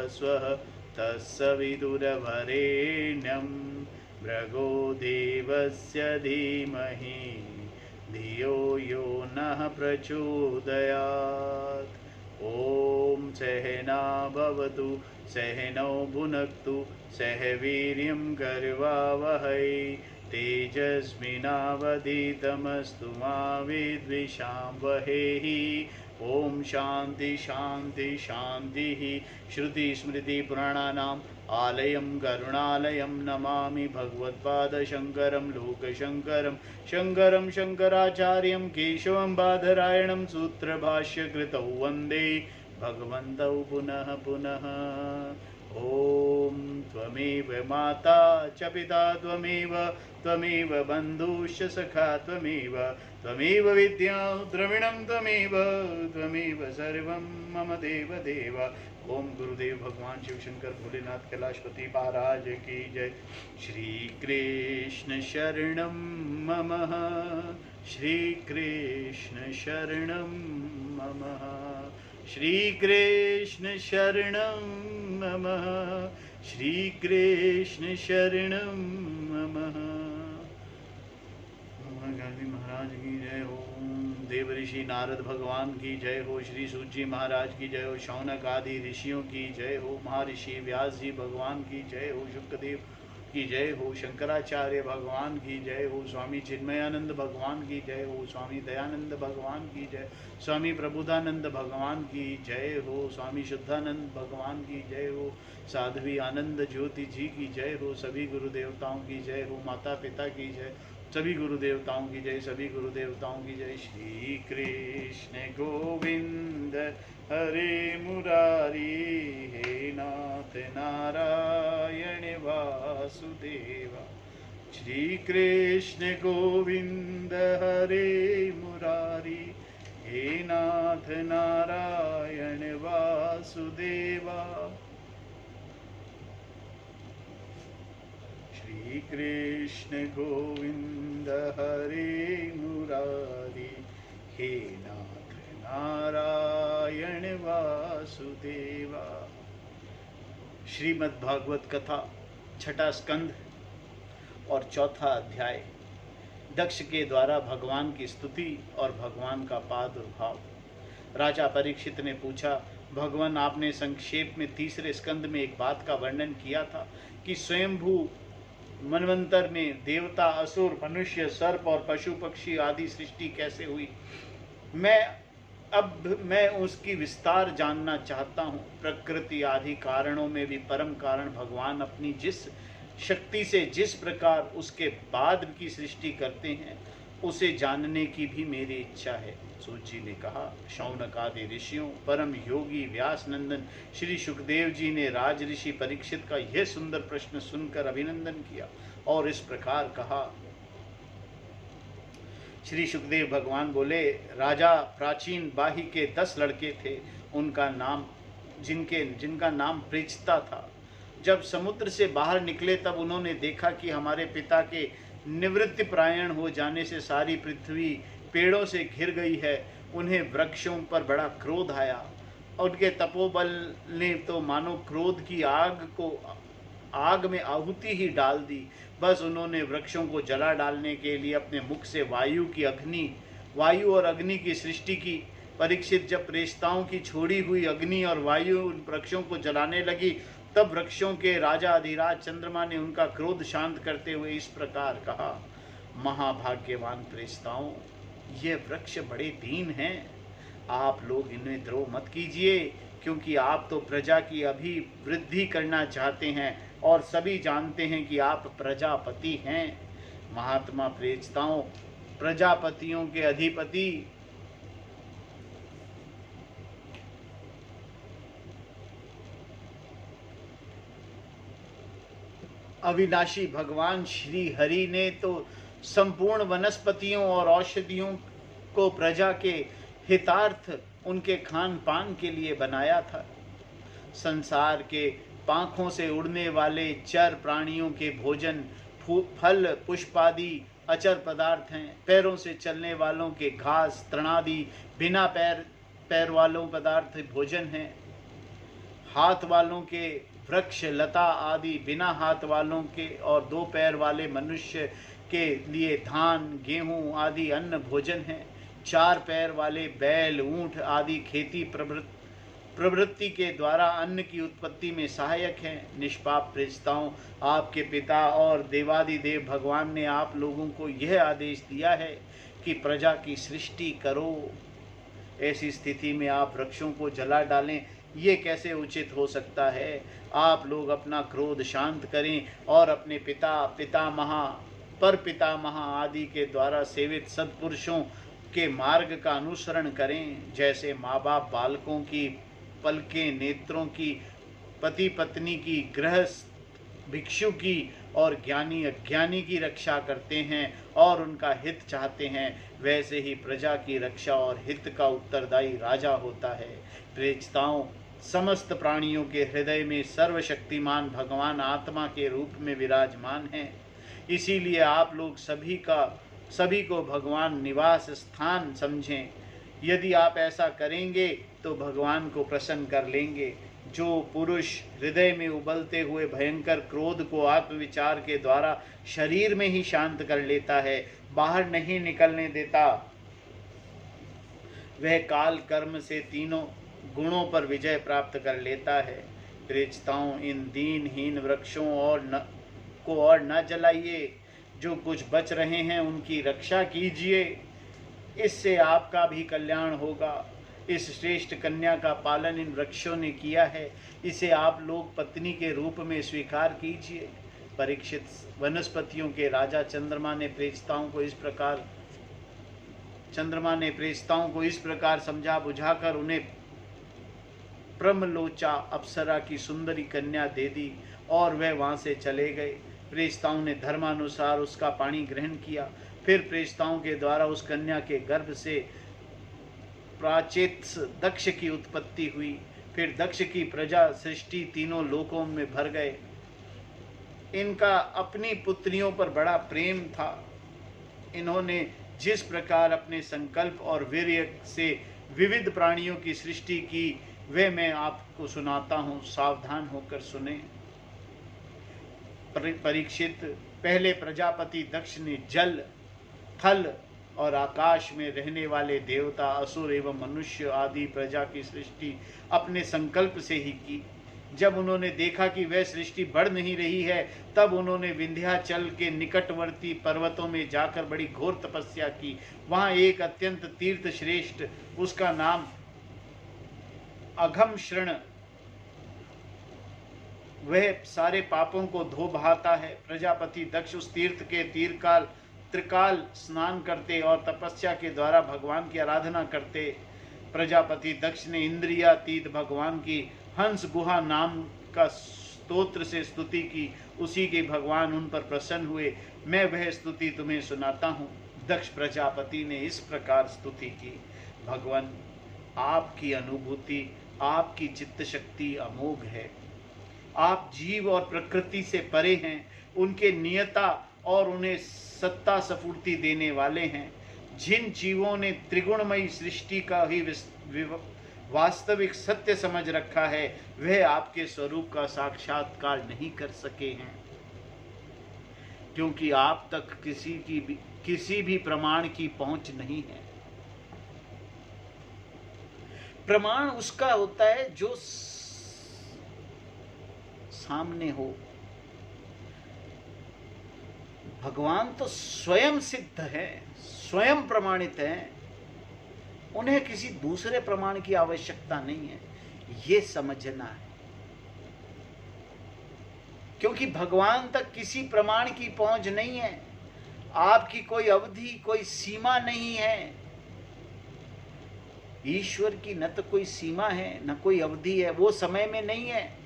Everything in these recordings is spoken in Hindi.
स्वः तत्सवितुर्वरेण्यं भृगो देवस्य धीमहि धियो यो नः प्रचोदयात्। ॐ सहना भवतु सहनौ भुनक्तु सह वीर्यं करवावहै तेजस्विनावधीतमस्तु मा विद्विषावहै। ओम शांति शांति शांति। श्रुति स्मृति पुराणानाम आलयं करुणालयं नमामि भगवत्पादशंकरं लोकशंकरं शंकरं शंकराचार्यं केशवं बादरायणं सूत्रभाष्यकृतौ वन्दे भगवन्तौ पुनः पुनः। ओम त्वमेव माता च पिता त्वमेव बन्धुश्च सखा त्वमेव विद्या द्रविणं त्वमेव सर्वं मम देव देव। ओम गुरुदेव भगवान शिव शंकर भोलेनाथ कैलाशपति महाराज की जय। श्री कृष्ण शरणं मम श्री कृष्ण शरणं मम श्री कृष्ण शरणं मम श्री कृष्ण शरणं मम। गांधी महाराज की जय हो। देव ऋषि नारद भगवान की जय हो। श्री सूत जी महाराज की जय हो। शौनक आदि ऋषियों की जय हो। महर्षि व्यास जी भगवान की जय हो। शुकदेव की जय हो। शंकराचार्य भगवान की जय हो। स्वामी चिन्मयानंद भगवान की जय हो। स्वामी दयानंद भगवान की जय। स्वामी प्रबुद्धानंद भगवान की जय हो। स्वामी शुद्धानंद भगवान की जय हो। साध्वी आनंद ज्योति जी की जय हो। सभी गुरु देवताओं की जय हो। माता पिता की जय। सभी गुरु देवताओं की जय। सभी गुरु देवताओं की जय। श्री कृष्ण गोविंद हरे मुरारी हे नाथ नारायण वासुदेवा। श्री कृष्ण गोविंद हरे मुरारी हे नाथ नारायण वासुदेवा। श्री कृष्ण गोविंद हरे मुरारी हे नाथ नारायण वासुदेवा। श्रीमद् भागवत कथा छठा स्कंध और चौथा अध्याय। दक्ष के द्वारा भगवान की स्तुति और भगवान का प्रादुर्भाव। राजा परीक्षित ने पूछा, भगवान आपने संक्षेप में तीसरे स्कंद में एक बात का वर्णन किया था कि स्वयंभू मनवंतर में देवता असुर मनुष्य सर्प और पशु पक्षी आदि सृष्टि कैसे हुई। मैं उसकी विस्तार जानना चाहता हूँ। प्रकृति आदि कारणों में भी परम कारण भगवान अपनी जिस शक्ति से जिस प्रकार उसके बाद की सृष्टि करते हैं उसे जानने की भी मेरी इच्छा है। सूत जी ने कहा, शौनक आदि ऋषियों परम योगी व्यास नंदन श्री सुखदेव जी ने राज ऋषि परीक्षित का यह सुंदर प्रश्न सुनकर अभिनंदन किया और इस प्रकार कहा। श्री सुखदेव भगवान बोले, राजा प्राचीन बाही के 10 लड़के थे। जिनका नाम प्रेचता था। जब समुद्र से बाहर निकले तब उन्होंने देखा कि हमारे पिता के निवृत्ति प्रायण हो जाने से सारी पृथ्वी पेड़ों से घिर गई है। उन्हें वृक्षों पर बड़ा क्रोध आया। उनके तपोबल ने तो मानो क्रोध की आग में आहुति ही डाल दी। बस उन्होंने वृक्षों को जला डालने के लिए अपने मुख से वायु और अग्नि की सृष्टि की। परीक्षित, जब प्रेष्ठाओं की छोड़ी हुई अग्नि और वायु उन वृक्षों को जलाने लगी तब वृक्षों के राजा अधिराज चंद्रमा ने उनका क्रोध शांत करते हुए इस प्रकार कहा, महाभाग्यवान प्रेष्ठाओं, ये वृक्ष बड़े दीन हैं। आप लोग इन्हें द्रोह मत कीजिए, क्योंकि आप तो प्रजा की अभिवृद्धि करना चाहते हैं और सभी जानते हैं कि आप प्रजापति हैं। महात्मा प्रेष्ठाओं, प्रजापतियों के अधिपति अविनाशी भगवान श्री हरि ने तो संपूर्ण वनस्पतियों और औषधियों को प्रजा के हितार्थ उनके खान पान के लिए बनाया था। संसार के पांखों से उड़ने वाले चर प्राणियों के भोजन फल पुष्पादि अचर पदार्थ हैं। पैरों से चलने वालों के घास तृणादि बिना पैर वालों पदार्थ भोजन हैं। हाथ वालों के वृक्ष लता आदि, बिना हाथ वालों के और 2 पैर वाले मनुष्य के लिए धान गेहूं आदि अन्न भोजन है। 4 पैर वाले बैल ऊंट आदि खेती प्रवृत्ति के द्वारा अन्न की उत्पत्ति में सहायक हैं। निष्पाप प्रेरिताओं, आपके पिता और देवादिदेव भगवान ने आप लोगों को यह आदेश दिया है कि प्रजा की सृष्टि करो। ऐसी स्थिति में आप वृक्षों को जला डालें, ये कैसे उचित हो सकता है? आप लोग अपना क्रोध शांत करें और अपने पर पितामह आदि के द्वारा सेवित सत्पुरुषों के मार्ग का अनुसरण करें। जैसे माँ बाप बालकों की पलकें, नेत्रों की, पति पत्नी की, गृहस्थ भिक्षु की और ज्ञानी अज्ञानी की रक्षा करते हैं और उनका हित चाहते हैं, वैसे ही प्रजा की रक्षा और हित का उत्तरदायी राजा होता है। प्रेरिताओं, समस्त प्राणियों के हृदय में सर्वशक्तिमान भगवान आत्मा के रूप में विराजमान हैं। इसीलिए आप लोग सभी को भगवान निवास स्थान समझें। यदि आप ऐसा करेंगे तो भगवान को प्रसन्न कर लेंगे। जो पुरुष हृदय में उबलते हुए भयंकर क्रोध को आत्मविचार के द्वारा शरीर में ही शांत कर लेता है, बाहर नहीं निकलने देता, वह काल कर्म से तीनों गुणों पर विजय प्राप्त कर लेता है। प्रेरिताओं, इन दीनहीन वृक्षों को और न जलाइए। जो कुछ बच रहे हैं उनकी रक्षा कीजिए, इससे आपका भी कल्याण होगा। इस श्रेष्ठ कन्या का पालन इन वृक्षों ने किया है, इसे आप लोग पत्नी के रूप में स्वीकार कीजिए। परीक्षित, वनस्पतियों के राजा चंद्रमा ने प्रेरिताओं को इस प्रकार समझा बुझाकर उन्हें प्रमलोचा अप्सरा की सुंदरी कन्या दे दी और वह वहां से चले गए। प्रेरिताओं ने धर्मानुसार उसका पानी ग्रहण किया। फिर प्रेरिताओं के द्वारा उस कन्या के गर्भ से प्राचेत्स दक्ष की उत्पत्ति हुई। फिर दक्ष की प्रजा सृष्टि तीनों लोकों में भर गए। इनका अपनी पुत्रियों पर बड़ा प्रेम था। इन्होंने जिस प्रकार अपने संकल्प और वीर्य से विविध प्राणियों की सृष्टि की, वे मैं आपको सुनाता हूँ, सावधान होकर सुने। परीक्षित, पहले प्रजापति दक्ष ने जल, थल और आकाश में रहने वाले देवता, असुर एवं मनुष्य आदि प्रजा की सृष्टि अपने संकल्प से ही की। जब उन्होंने देखा कि वह सृष्टि बढ़ नहीं रही है, तब उन्होंने विंध्याचल के निकटवर्ती पर्वतों में जाकर बड़ी घोर तपस्या की। वहां एक अत्यंत तीर्थ श्रेष्ठ, उसका नाम अघमशृण, वह सारे पापों को धो बहाता है। प्रजापति दक्ष उस तीर्थ के त्रिकाल स्नान करते और तपस्या के द्वारा भगवान की आराधना करते। प्रजापति दक्ष ने इंद्रियातीत भगवान की हंस गुहा नाम का स्तोत्र से स्तुति की। उसी के भगवान उन पर प्रसन्न हुए। मैं वह स्तुति तुम्हें सुनाता हूँ। दक्ष प्रजापति ने इस प्रकार स्तुति की। भगवान, आपकी अनुभूति, आपकी चित्त शक्ति अमोघ है। आप जीव और प्रकृति से परे हैं, उनके नियता और उन्हें सत्ता स्फूर्ति देने वाले हैं। जिन जीवों ने त्रिगुणमयी सृष्टि का ही वास्तविक सत्य समझ रखा है, वह आपके स्वरूप का साक्षात्कार नहीं कर सके हैं, क्योंकि आप तक किसी भी प्रमाण की पहुंच नहीं है। प्रमाण उसका होता है जो सामने हो। भगवान तो स्वयं सिद्ध है, स्वयं प्रमाणित है, उन्हें किसी दूसरे प्रमाण की आवश्यकता नहीं है, ये समझना है। क्योंकि भगवान तक किसी प्रमाण की पहुंच नहीं है। आपकी कोई अवधि, कोई सीमा नहीं है। ईश्वर की न तो कोई सीमा है, न कोई अवधि है। वो समय में नहीं है,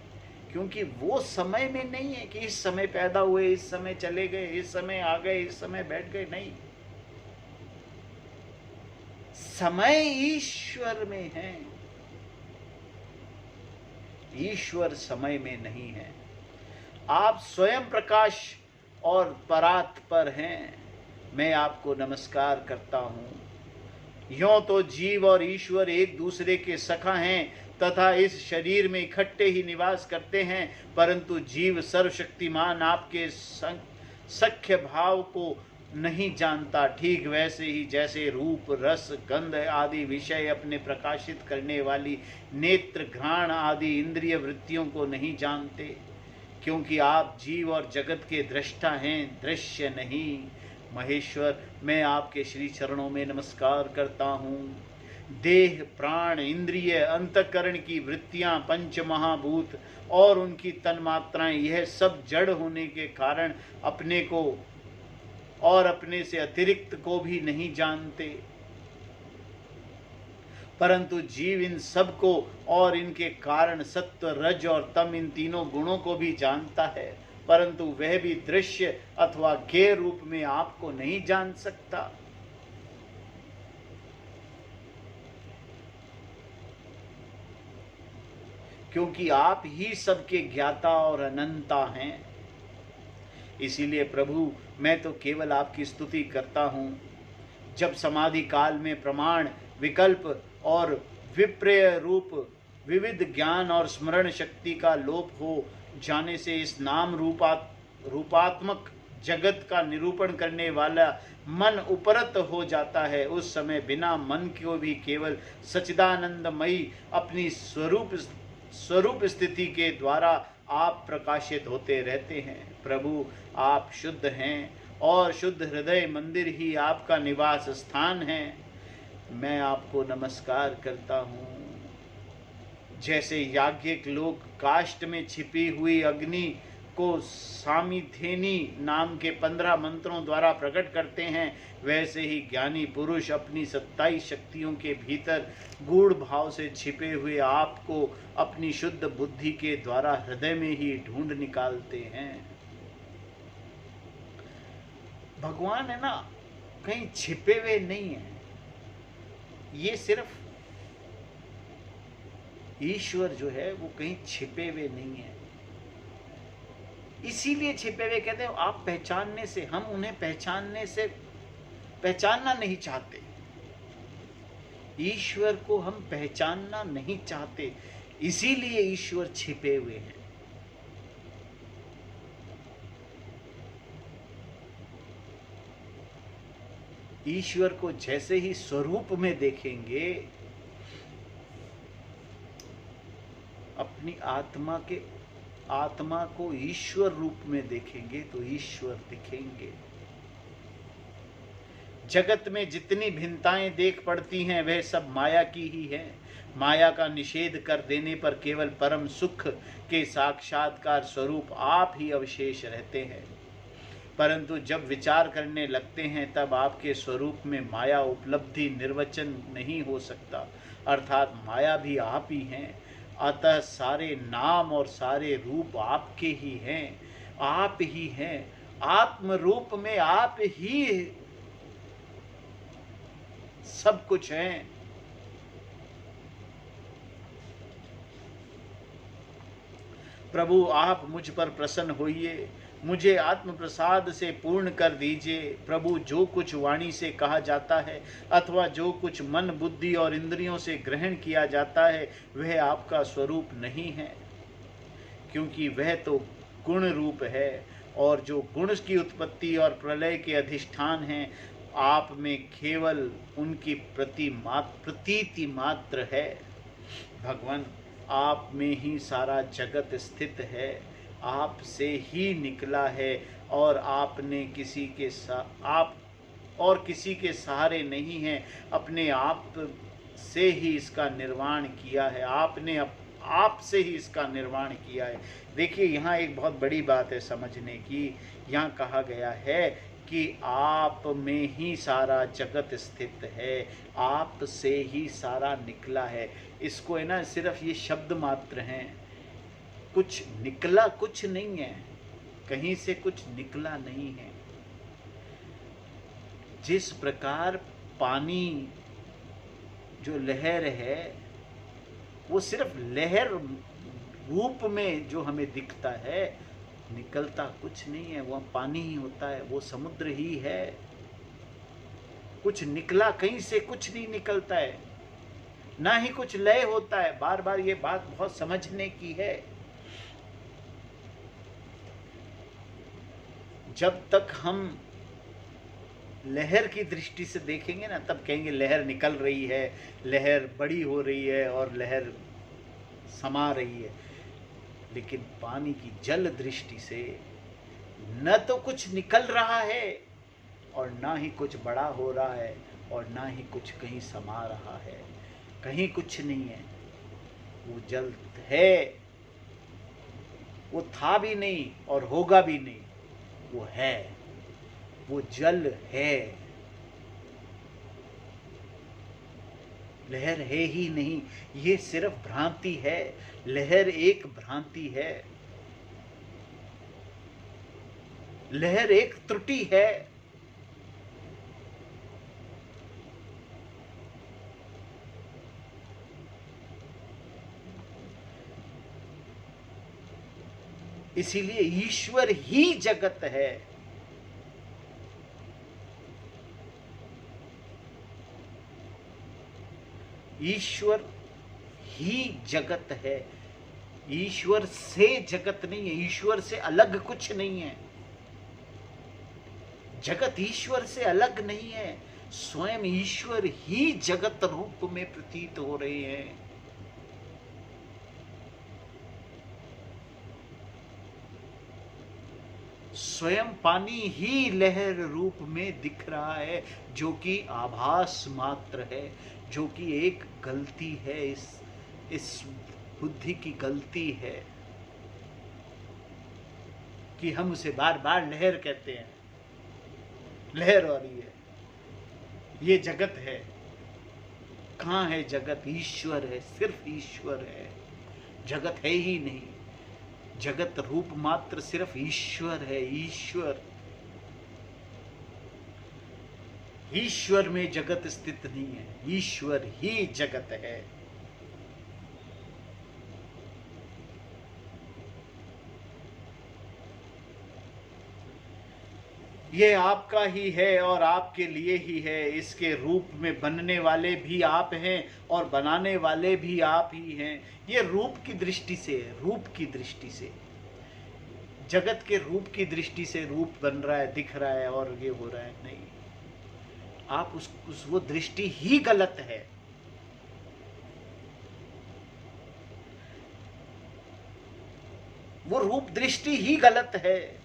क्योंकि वो समय में नहीं है कि इस समय पैदा हुए, इस समय चले गए, इस समय आ गए, इस समय बैठ गए। नहीं, समय ईश्वर में है, ईश्वर समय में नहीं है। आप स्वयं प्रकाश और परात्पर हैं। मैं आपको नमस्कार करता हूं। यों तो जीव और ईश्वर एक दूसरे के सखा हैं, तथा इस शरीर में इकट्ठे ही निवास करते हैं, परंतु जीव सर्वशक्तिमान आपके सख्य भाव को नहीं जानता। ठीक वैसे ही जैसे रूप, रस, गंध आदि विषय अपने प्रकाशित करने वाली नेत्र, घ्राण आदि इंद्रिय वृत्तियों को नहीं जानते, क्योंकि आप जीव और जगत के दृष्टा हैं, दृश्य नहीं। महेश्वर, मैं आपके श्री चरणों में नमस्कार करता हूँ। देह, प्राण, इंद्रिय, अंतःकरण की वृत्तियां, पंच महाभूत और उनकी तन्मात्राएं, यह सब जड़ होने के कारण अपने को और अपने से अतिरिक्त को भी नहीं जानते, परंतु जीव इन सब को और इनके कारण सत्व, रज और तम इन तीनों गुणों को भी जानता है, परंतु वह भी दृश्य अथवा ज्ञेय रूप में आपको नहीं जान सकता। क्योंकि आप ही सबके ज्ञाता और अनंता हैं। इसीलिए प्रभु, मैं तो केवल आपकी स्तुति करता हूँ। जब समाधि काल में प्रमाण, विकल्प और विपर्य रूप विविध ज्ञान और स्मरण शक्ति का लोप हो जाने से इस नाम रूपात्मक जगत का निरूपण करने वाला मन उपरत हो जाता है, उस समय बिना मन को भी केवल सच्चिदानंदमयी अपनी स्वरूप स्थिति के द्वारा आप प्रकाशित होते रहते हैं। प्रभु, आप शुद्ध हैं और शुद्ध हृदय मंदिर ही आपका निवास स्थान है। मैं आपको नमस्कार करता हूँ। जैसे याज्ञिक लोग काष्ठ में छिपी हुई अग्नि को सामिथेनी नाम के 15 मंत्रों द्वारा प्रकट करते हैं, वैसे ही ज्ञानी पुरुष अपनी 27 शक्तियों के भीतर गूढ़ भाव से छिपे हुए आपको अपनी शुद्ध बुद्धि के द्वारा हृदय में ही ढूंढ निकालते हैं। भगवान है ना, कहीं छिपे हुए नहीं है। ये सिर्फ ईश्वर जो है वो कहीं छिपे हुए नहीं है। इसीलिए छिपे हुए कहते हैं, आप पहचानने से, हम उन्हें पहचानना नहीं चाहते। ईश्वर को हम पहचानना नहीं चाहते, इसीलिए ईश्वर छिपे हुए हैं। ईश्वर को जैसे ही स्वरूप में देखेंगे, अपनी आत्मा को ईश्वर रूप में देखेंगे तो ईश्वर दिखेंगे। जगत में जितनी भिन्नताएं देख पड़ती हैं वह सब माया की ही है। माया का निषेध कर देने पर केवल परम सुख के साक्षात्कार स्वरूप आप ही अवशेष रहते हैं। परंतु जब विचार करने लगते हैं तब आपके स्वरूप में माया उपलब्धि निर्वचन नहीं हो सकता, अर्थात माया भी आप ही हैं। अतः सारे नाम और सारे रूप आपके ही हैं, आप ही हैं। आत्म रूप में आप ही सब कुछ हैं। प्रभु, आप मुझ पर प्रसन्न होइए, मुझे आत्म प्रसाद से पूर्ण कर दीजिए। प्रभु, जो कुछ वाणी से कहा जाता है अथवा जो कुछ मन, बुद्धि और इंद्रियों से ग्रहण किया जाता है वह आपका स्वरूप नहीं है, क्योंकि वह तो गुण रूप है, और जो गुण की उत्पत्ति और प्रलय के अधिष्ठान हैं, आप में केवल उनकी प्रतीति मात्र है। भगवान, आप में ही सारा जगत स्थित है, आप से ही निकला है, और आपने किसी के सहारे नहीं है, अपने आप से ही इसका निर्माण किया है। आपने आप से ही इसका निर्माण किया है। देखिए, यहाँ एक बहुत बड़ी बात है समझने की। यहाँ कहा गया है कि आप में ही सारा जगत स्थित है, आप से ही सारा निकला है। इसको है ना, सिर्फ ये शब्द मात्र हैं, कुछ निकला कुछ नहीं है, कहीं से कुछ निकला नहीं है। जिस प्रकार पानी जो लहर है वो सिर्फ लहर रूप में जो हमें दिखता है, निकलता कुछ नहीं है, वह पानी ही होता है, वो समुद्र ही है। कुछ निकला, कहीं से कुछ नहीं निकलता है। ना ही कुछ लय होता है। बार बार ये बात बहुत समझने की है। जब तक हम लहर की दृष्टि से देखेंगे ना, तब कहेंगे लहर निकल रही है, लहर बड़ी हो रही है और लहर समा रही है। लेकिन पानी की जल दृष्टि से न तो कुछ निकल रहा है और ना ही कुछ बड़ा हो रहा है और ना ही कुछ कहीं समा रहा है। कहीं कुछ नहीं है। वो जल है, वो था भी नहीं और होगा भी नहीं, वो है, वो जल है। लहर है ही नहीं, ये सिर्फ भ्रांति है। लहर एक भ्रांति है, लहर एक त्रुटि है। इसीलिए ईश्वर ही जगत है। ईश्वर ही जगत है। ईश्वर से जगत नहीं है, ईश्वर से अलग कुछ नहीं है। जगत ईश्वर से अलग नहीं है। स्वयं ईश्वर ही जगत रूप में प्रतीत हो रहे हैं। स्वयं पानी ही लहर रूप में दिख रहा है, जो कि आभास मात्र है, जो कि एक गलती है। इस बुद्धि की गलती है कि हम उसे बार बार लहर कहते हैं। लहर हो रही है, ये जगत है। कहाँ है जगत? ईश्वर है, सिर्फ ईश्वर है। जगत है ही नहीं। जगत रूप मात्र सिर्फ ईश्वर है। ईश्वर में जगत स्थित नहीं है, ईश्वर ही जगत है। ये आपका ही है और आपके लिए ही है। इसके रूप में बनने वाले भी आप हैं और बनाने वाले भी आप ही हैं। ये रूप की दृष्टि से है, रूप की दृष्टि से। जगत के रूप की दृष्टि से रूप बन रहा है, दिख रहा है और ये हो रहा है। नहीं, आप वो दृष्टि ही गलत है। वो रूप दृष्टि ही गलत है।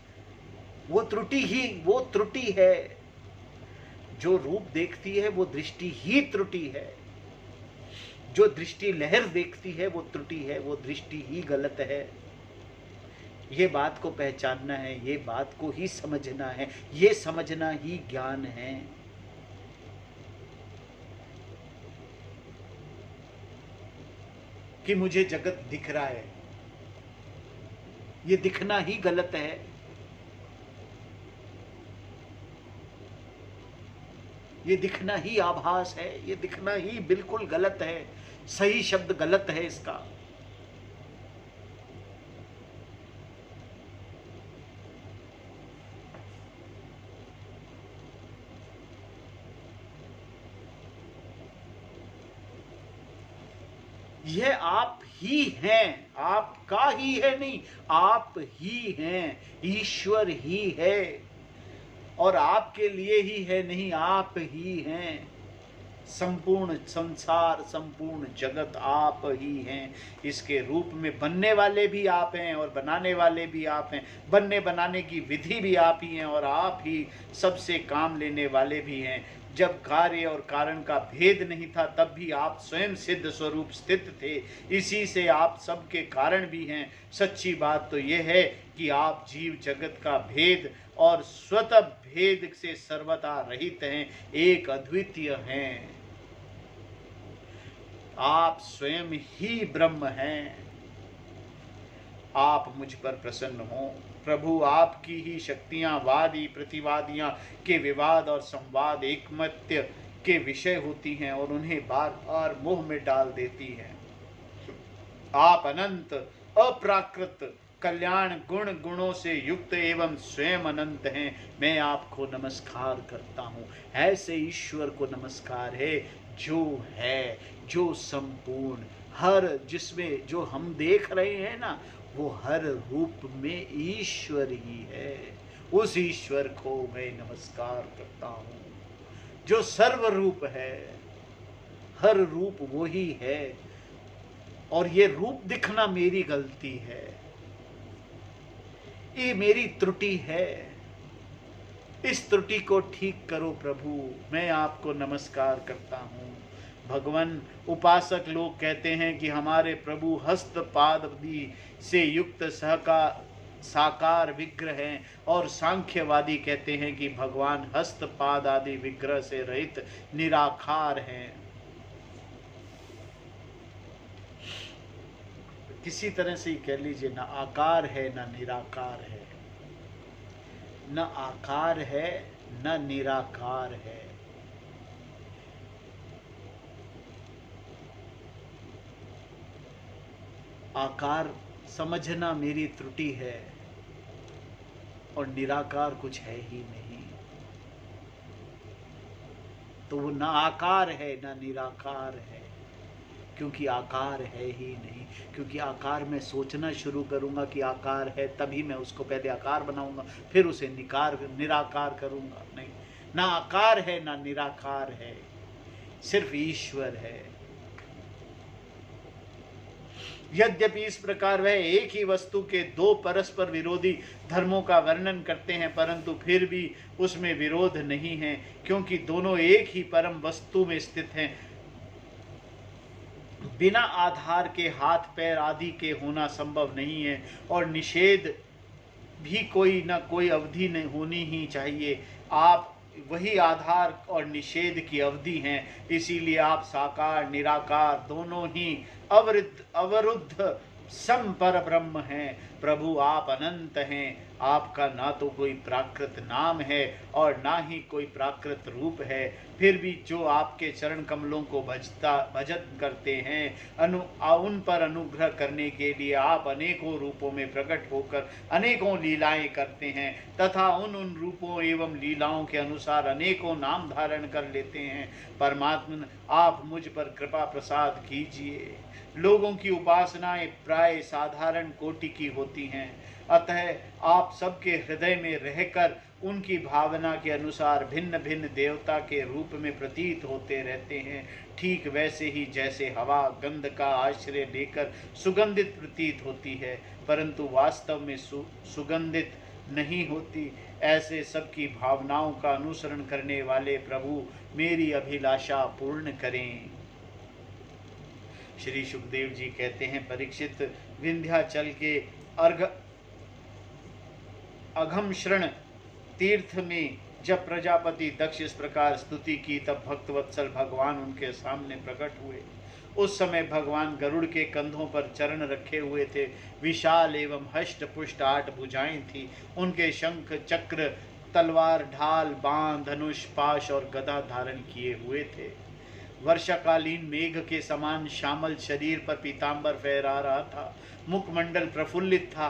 वो त्रुटि है। जो रूप देखती है वो दृष्टि ही त्रुटि है। जो दृष्टि लहर देखती है वो त्रुटि है, वो दृष्टि ही गलत है। ये बात को पहचानना है, ये बात को ही समझना है। ये समझना ही ज्ञान है। कि मुझे जगत दिख रहा है, ये दिखना ही गलत है। ये दिखना ही आभास है, ये दिखना ही बिल्कुल गलत है। सही शब्द गलत है इसका। यह आप ही हैं, आपका ही है नहीं, आप ही हैं। ईश्वर ही है और आपके लिए ही है नहीं, आप ही हैं। संपूर्ण संसार, संपूर्ण जगत आप ही हैं। इसके रूप में बनने वाले भी आप हैं और बनाने वाले भी आप हैं। बनने बनाने की विधि भी आप ही हैं और आप ही सबसे काम लेने वाले भी हैं। जब कार्य और कारण का भेद नहीं था, तब भी आप स्वयं सिद्ध स्वरूप स्थित थे। इसी से आप सबके कारण भी हैं। सच्ची बात तो यह है कि आप जीव जगत का भेद और स्वतः भेद से सर्वथा रहित हैं, एक अद्वितीय हैं। आप स्वयं ही ब्रह्म हैं। आप मुझ पर प्रसन्न हो प्रभु। आपकी ही शक्तियां वादी प्रतिवादियां के विवाद और संवाद एकमत्य के विषय होती हैं और उन्हें बार बार मोह में डाल देती हैं। आप अनंत, अप्राकृत, कल्याण गुण गुणों से युक्त एवं स्वयं अनंत हैं, मैं आपको नमस्कार करता हूँ। ऐसे ईश्वर को नमस्कार है जो है, जो संपूर्ण, हर जिसमें जो हम देख रहे हैं ना, वो हर रूप में ईश्वर ही है। उस ईश्वर को मैं नमस्कार करता हूँ जो सर्व रूप है, हर रूप वो ही है। और ये रूप दिखना मेरी गलती है, ये मेरी त्रुटि है, इस त्रुटि को ठीक करो प्रभु, मैं आपको नमस्कार करता हूँ। भगवान उपासक लोग कहते हैं कि हमारे प्रभु हस्त पादि से युक्त साकार विग्रह हैं, और सांख्यवादी कहते हैं कि भगवान हस्त पाद आदि विग्रह से रहित निराकार हैं। किसी तरह से ही कह लीजिए, न आकार है न निराकार है, न आकार है न निराकार है। आकार समझना मेरी त्रुटि है और निराकार कुछ है ही नहीं, तो वो न आकार है न निराकार है, क्योंकि आकार है ही नहीं। क्योंकि आकार में सोचना शुरू करूंगा कि आकार है, तभी मैं उसको पहले आकार बनाऊंगा, फिर उसे निराकार करूंगा। नहीं, ना आकार है ना निराकार है, सिर्फ ईश्वर है। यद्यपि इस प्रकार वह एक ही वस्तु के दो परस्पर विरोधी धर्मों का वर्णन करते हैं, परंतु फिर भी उसमें विरोध नहीं है, क्योंकि दोनों एक ही परम वस्तु में स्थित हैं। बिना आधार के हाथ पैर आदि के होना संभव नहीं है, और निषेध भी कोई न कोई अवधि नहीं होनी ही चाहिए। आप वही आधार और निषेध की अवधि हैं, इसीलिए आप साकार निराकार दोनों ही अवरुद्ध संपर ब्रह्म हैं। प्रभु आप अनंत हैं, आपका ना तो कोई प्राकृत नाम है और ना ही कोई प्राकृत रूप है, फिर भी जो आपके चरण कमलों को भजन करते हैं, उन पर अनुग्रह करने के लिए आप अनेकों रूपों में प्रकट होकर अनेकों लीलाएं करते हैं, तथा उन रूपों एवं लीलाओं के अनुसार अनेकों नाम धारण कर लेते हैं। परमात्मा, आप मुझ पर कृपा प्रसाद कीजिए। लोगों की उपासनाएं प्राय साधारण कोटि की होती हैं, अतः आप सबके हृदय में रहकर उनकी भावना के अनुसार भिन्न भिन्न देवता के रूप में प्रतीत होते रहते हैं। ठीक वैसे ही जैसे हवा गंध का आश्रय लेकर सुगंधित प्रतीत होती है, परंतु वास्तव में सुगंधित नहीं होती, ऐसे सबकी भावनाओं का अनुसरण करने वाले प्रभु मेरी अभिलाषा पूर्ण करें। श्री सुखदेव जी कहते हैं, परीक्षित, विंध्याचल के अघम शरण तीर्थ में जब प्रजापति दक्ष इस प्रकार स्तुति की, तब भक्तवत्सल भगवान उनके सामने प्रकट हुए। उस समय भगवान गरुड़ के कंधों पर चरण रखे हुए थे। विशाल एवं हष्ट पुष्ट 8 भुजाएं थी। उनके शंख चक्र तलवार ढाल बाण धनुष पाश और गदा धारण किए हुए थे। वर्षाकालीन मेघ के समान श्यामल शरीर पर पीतांबर फहरा रहा था। मुखमंडल प्रफुल्लित था।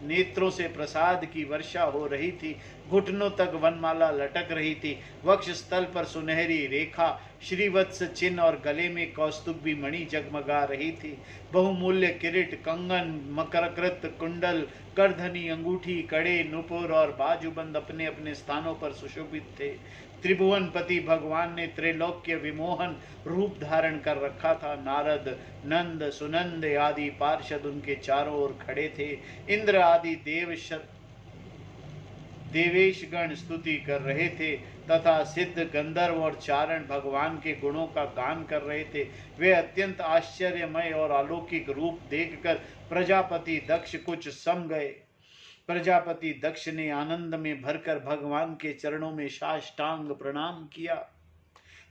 नेत्रों से प्रसाद की वर्षा हो रही थी। घुटनों तक वनमाला लटक रही थी। वक्ष स्थल पर सुनहरी रेखा, श्रीवत्स चिन्ह और गले में कौस्तुभी मणि जगमगा रही थी। बहुमूल्य किरीट, कंगन, मकरकृत कुंडल, करधनी, अंगूठी, कड़े, नुपुर और बाजूबंद अपने अपने स्थानों पर सुशोभित थे। त्रिभुवनपति भगवान ने त्रैलोक्य विमोहन रूप धारण कर रखा था। नारद, नंद, सुनंद आदि पार्षद उनके चारों ओर खड़े थे। इंद्र आदि देवेशगण स्तुति कर रहे थे, तथा सिद्ध गंधर्व और चारण भगवान के गुणों का गान कर रहे थे। वे अत्यंत आश्चर्यमय और अलौकिक रूप देखकर प्रजापति दक्ष कुछ सम गए। प्रजापति दक्ष ने आनंद में भरकर भगवान के चरणों में साष्टांग प्रणाम किया।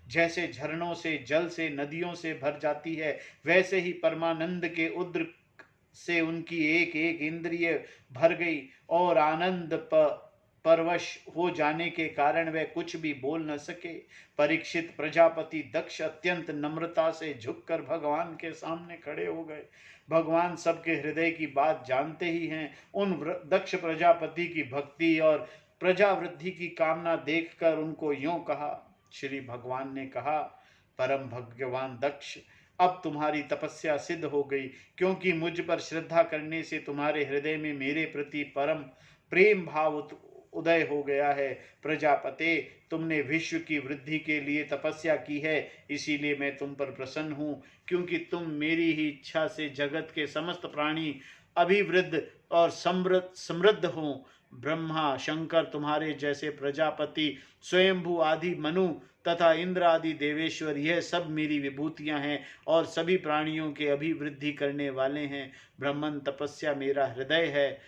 जैसे झरनों से जल से नदियों से भर जाती है, वैसे ही परमानंद के उद्र से उनकी एक एक इंद्रिय भर गई और आनंद परवश हो जाने के कारण वह कुछ भी बोल न सके। परीक्षित प्रजापति दक्ष अत्यंत नम्रता से झुककर भगवान के सामने खड़े हो गए। भगवान सबके हृदय की बात जानते ही हैं। उन दक्ष प्रजापति की भक्ति और प्रजा वृद्धि की कामना देखकर उनको यूं कहा। श्री भगवान ने कहा, परम भगवान दक्ष, अब तुम्हारी तपस्या सिद्ध हो गई, क्योंकि मुझ पर श्रद्धा करने से तुम्हारे हृदय में मेरे प्रति परम प्रेम भाव उदय हो गया है। प्रजापते, तुमने विश्व की वृद्धि के लिए तपस्या की है, इसीलिए मैं तुम पर प्रसन्न हूँ, क्योंकि तुम मेरी ही इच्छा से जगत के समस्त प्राणी अभिवृद्ध और समृद्ध हों। ब्रह्मा, शंकर, तुम्हारे जैसे प्रजापति, स्वयंभू आदि मनु तथा इंद्र आदि देवेश्वर, यह सब मेरी विभूतियां हैं और सभी प्राणियों के अभिवृद्धि करने वाले हैं। ब्रह्मन तपस्या मेरा हृदय है,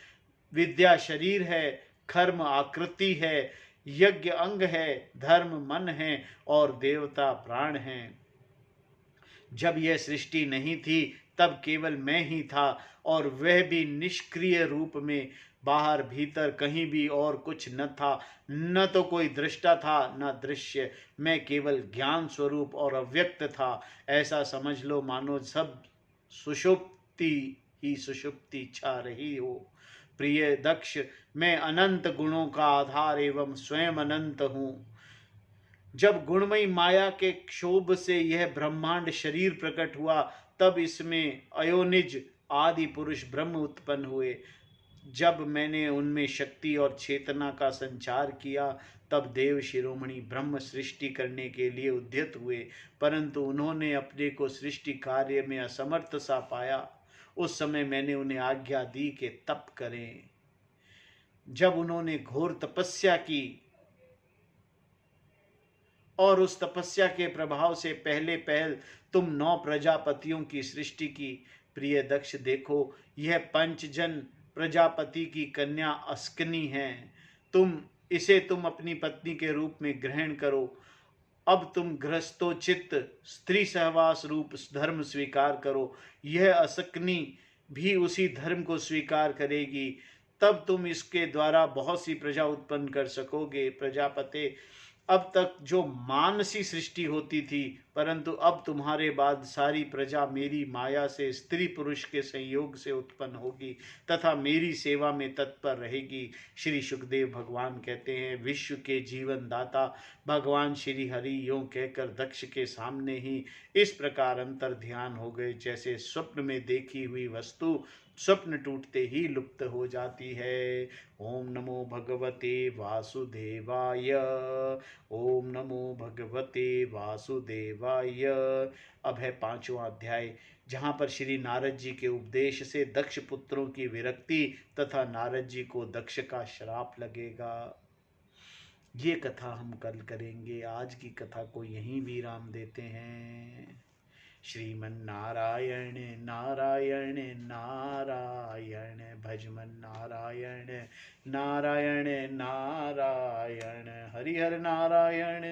विद्या शरीर है, कर्म आकृति है, यज्ञ अंग है, धर्म मन है और देवता प्राण हैं। जब यह सृष्टि नहीं थी तब केवल मैं ही था, और वह भी निष्क्रिय रूप में। बाहर भीतर कहीं भी और कुछ न था, न तो कोई दृष्टा था न दृश्य। मैं केवल ज्ञान स्वरूप और अव्यक्त था। ऐसा समझ लो मानो सब सुषुप्ति ही सुषुप्ति छा रही हो। प्रिय दक्ष, मैं अनंत गुणों का आधार एवं स्वयं अनंत हूँ। जब गुणमयी माया के क्षोभ से यह ब्रह्मांड शरीर प्रकट हुआ, तब इसमें अयोनिज आदि पुरुष ब्रह्म उत्पन्न हुए। जब मैंने उनमें शक्ति और चेतना का संचार किया, तब देव शिरोमणि ब्रह्म सृष्टि करने के लिए उद्यत हुए, परंतु उन्होंने अपने को सृष्टि कार्य में असमर्थ सा पाया। उस समय मैंने उन्हें आज्ञा दी कि तप करें। जब उन्होंने घोर तपस्या की और उस तपस्या के प्रभाव से पहले पहल तुम 9 प्रजापतियों की सृष्टि की। प्रिय दक्ष, देखो, यह पंचजन प्रजापति की कन्या अस्कनी है। तुम अपनी पत्नी के रूप में ग्रहण करो। अब तुम गृहस्थोचित स्त्री सहवास रूप धर्म स्वीकार करो। यह अस्कनी भी उसी धर्म को स्वीकार करेगी, तब तुम इसके द्वारा बहुत सी प्रजा उत्पन्न कर सकोगे। प्रजापते, अब तक जो मानसी सृष्टि होती थी, परंतु अब तुम्हारे बाद सारी प्रजा मेरी माया से स्त्री पुरुष के संयोग से उत्पन्न होगी तथा मेरी सेवा में तत्पर रहेगी। श्री सुखदेव भगवान कहते हैं, विश्व के जीवन दाता भगवान श्री हरि यों कहकर दक्ष के सामने ही इस प्रकार अंतर ध्यान हो गए, जैसे स्वप्न में देखी हुई वस्तु स्वप्न टूटते ही लुप्त हो जाती है। ओम नमो भगवते वासुदेवाय। ओम नमो भगवते वासुदेवाय। अब है 5वां अध्याय, जहाँ पर श्री नारद जी के उपदेश से दक्ष पुत्रों की विरक्ति तथा नारद जी को दक्ष का श्राप लगेगा। ये कथा हम कल करेंगे। आज की कथा को यहीं विराम देते हैं। श्रीमन नारायण नारायण नारायण, भजमन नारायण नारायण नारायण, हरिहर नारायण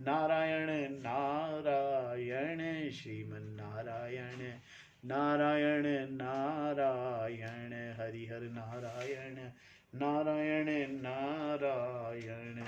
नारायण नारायण, श्रीमन नारायण नारायण नारायण, हरिहर नारायण नारायण नारायण।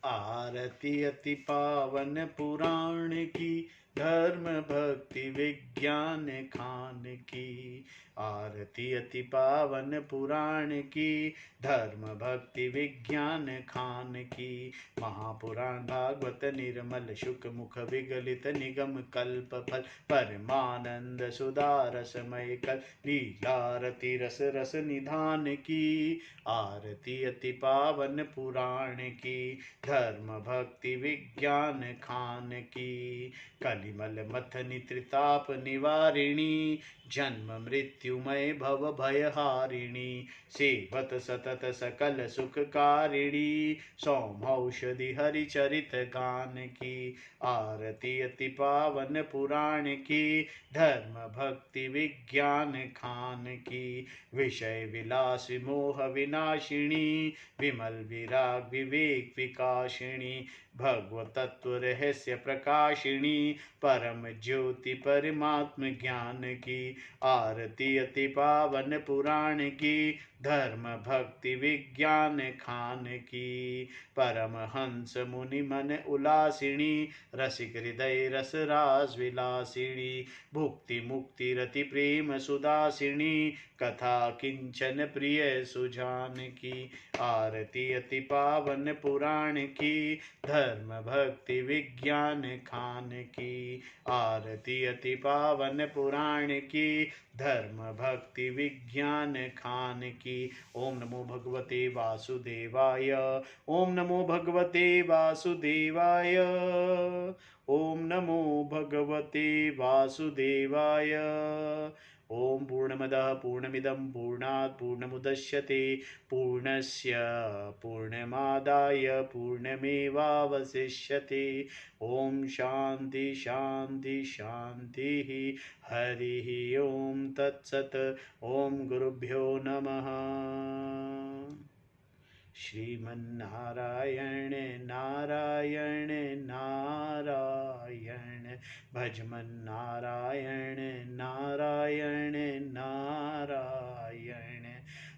आरती अति पावन पुराण की, धर्म भक्ति विज्ञान खान की। आरती अति पावन पुराण की, धर्म भक्ति विज्ञान खान की। महापुराण भागवत निर्मल शुक मुख विगलित निगम कल्प फल, परमानंद सुदारसमय कल लीलारति रस रस निधान की। आरती अति पावन पुराण की, धर्म भक्ति विज्ञान खान की। कलिमल मथनि त्रिताप निवारिणी, जन्म मृत्युमय भव भयहारिणी। सेवत सतत सकल सुखकारिणी, सौमौषधि हरिचरित गान की। आरती अति पावन पुराण की, धर्म भक्ति विज्ञान खान की। विषय विलास मोह विनाशिनी, विमल विराग विवेक विकाशिनी। भगवत तत्व रहस्य प्रकाशिनी, परम ज्योति परमात्म ज्ञान की। आरती अति पावन पुराण की, धर्म भक्ति विज्ञान खान की। परमहंस मुनि मन उलासिनी, रसिक हृदय रस रास विलासिनी। भुक्ति मुक्ति रति प्रेम सुदासिनी, कथा किंचन प्रिय सुजान की। आरती अति पावन पुराण की, धर्म भक्ति विज्ञान खान की। आरती अति पावन पुराण की, धर्म भक्ति विज्ञान खान की। ओम नमो भगवते वासुदेवाय। ओम नमो भगवते वासुदेवाय। ओम नमो भगवते वासुदेवाय। ओम पूर्णमदः पूर्णमिदं पूर्णात् पूर्णमुदच्यते, पूर्णस्य पूर्णमादाय पूर्णमेवावशिष्यते। ओम शांति शांति शांति। हरि ओम तत्सत। ओम गुरुभ्यो नमः। श्रीमन्नारायण नारायण नारायण, भजमन्नारायण नारायण नारायण।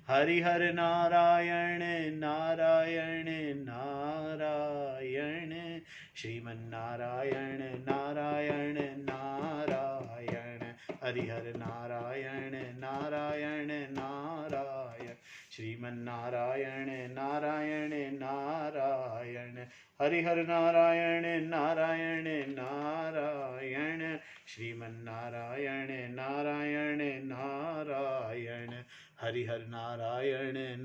हरिहर नारायण नारायण नारायण, श्रीमन्नारायण नारायण नारायण। हरिहर नारायण नारायण नारायण, श्रीमन्नारायण नारायण नारायण। हरिहर नारायण नारायण नारायण, श्रीमन्नारायण नारायण नारायण। हरिहर नारायण